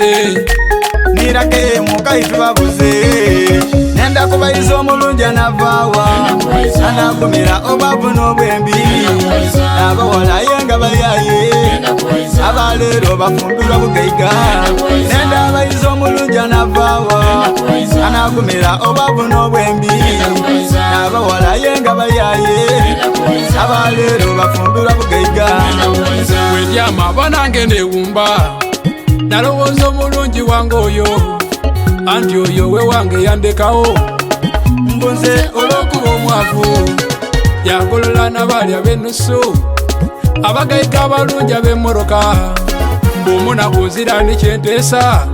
babuze nirake mukaitu babuze nenda kubayiza omulungi anavaawa anagumira obavu n'obwembi abawala yenga bayaye abaleero bafumbirwa bugaiga nenda abayiza omulungi anavaawa anagumira obavu n'obwembi abawala yenga bayaye abaleero bafumbirwa bugaiga weryama banange newumba nalowooza omulungi wange oyo anti oyo we wange yandekawo mbunze olw'okuba omwavu yagolola nabalya b'ennusu abagayika abalungi ab'emmoroka bw'omunaku nzira ni kyenteesa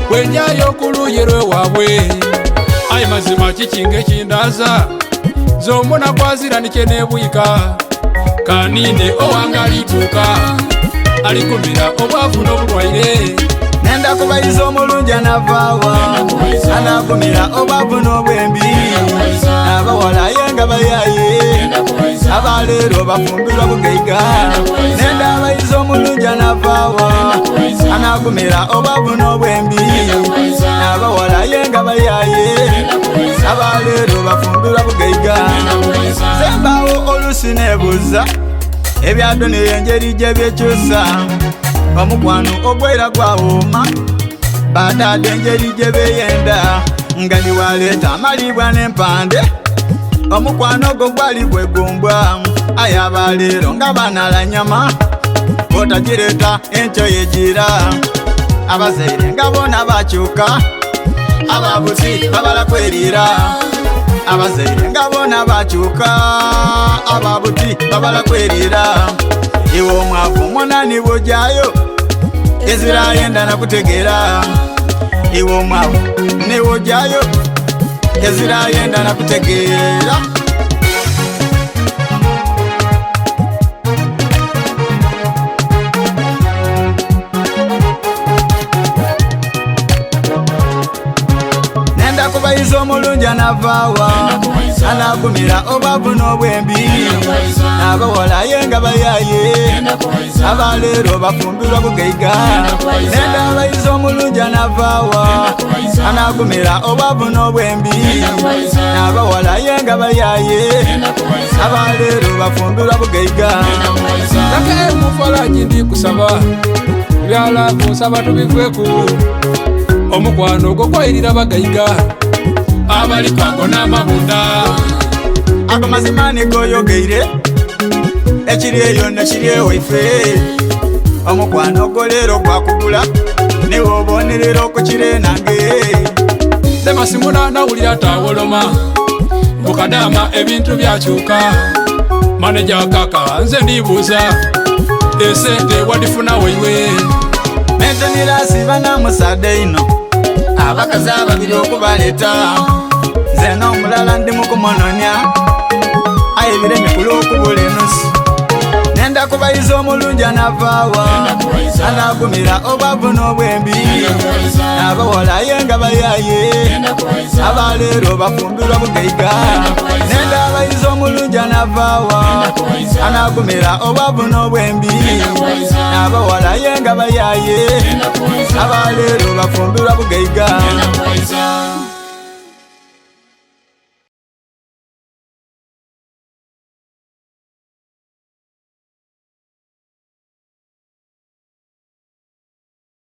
bwenjayo ku luuyi lwewaabwe ayi mazima kikinga ekindaaza z'omunaku azira ni kyeneebuyika kaninde owange alituuka alikumira obwavu n'obulwaire nenda kubayiza omulungi anavaawa anagumira obwavu n'obwembi abawala yenga bayaye abaleero bafumbirwa bugaiga nenda abayiza omulungi anavaawa anagumira obwavu n'obwembi abawala yenga bayaye abaleero bafumbirwa bugaiga zembaawo olusi nebuuza ebyado n'engeri gye byekyusa omukwano ogwera gwawooma badade engeri gye beeyenda nga niwaleeta amalibwa n'empande omukwano ogwo gwali gwegumbwa aye abaleero nga banala nyama otagireeta enkyo yegira abazaire nga boona bakyuka ababuzi babala kwerira abazaire nga boona bakyuka ababuti babala kwerira iwe omwavu mwanani bwojjayo ezira yenda nakutegeera iwe omwavu newojjayo ezira yenda nakutegeera nenda kubayiza omulungi anavaawa anagumira obwavu n'obwembi abawala yenga bayaye abaleero bafumbirwa bugaiga nenda abayiza omulungi anavaawa anagumira obwavu n'obwembi abawala yenga bayaye abaleero bafumbirwa bugaiga nake mufalagi ndi kusaba byalavu nsaba tubivweku omukwano ogwo kwayirira bagayiga abali kwango n'amabunda ago mazima nigoyogeire ekiri eyo nekiri ewaife omukwano ogwo leero gwakugula niwe obonerera okukire nange semasimuna nawulira tawoloma mukadama ebintu byakyuka maneja kaka nze ndibuuza esente wadifuna waiwe mentonirasiba namusade ino abakazi ababiri okubaleeta nze n'omulala ndi mukumunonya aye bireme kulw'okubula enusu nenda kubayiza omulungi anavaawa anagumira obwavu n'obwembi abawala yenga bayaye abaleero bafumbirwa bugaiga nenda abayiza omulungi anavaawa anagumira obwavu n'obwembi abawala yenga bayaye abaleero bafumbirwa bugaiga